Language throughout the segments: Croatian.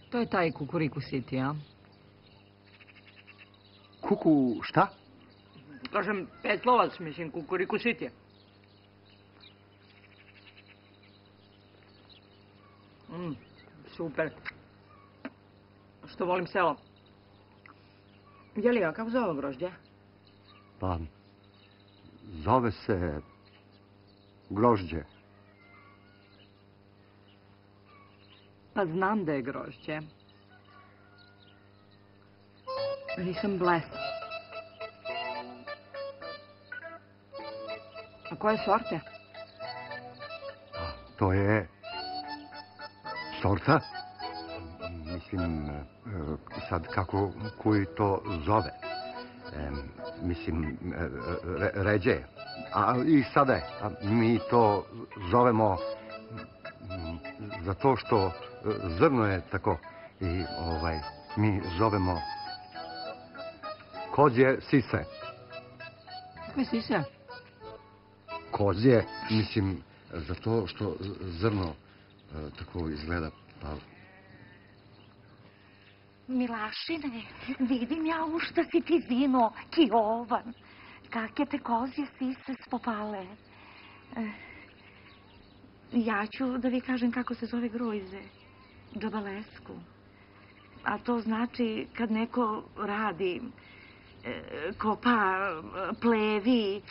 To je taj Kukuriku City, a? Kuku šta? Kažem, Petlovac, mislim, Kukuriku City. Super. Što volim selo. Jelija, kako zove ovo grožđe? Pa, zove se grožđe. Pa znam da je grožđe. Nisam bles. A koje sorte? To je sorta. Mislim, sad kako koji to zove. Mislim, ređe. A i sada je. Mi to zovemo zato što zrno je tako. I mi zovemo kozje sise. Koje sise? Kozje, mislim, zato što zrno tako izgleda. Pa... Milašine, vidim ja u šta si ti zino, Kiovan. Kakve te kozje sise spopale. Ja ću da vi kažem kako se zove grojze. Džabalesku. A to znači kad neko radi, kopa, plevi,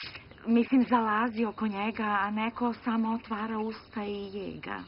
mislim zalazi oko njega, a neko samo otvara usta i jega.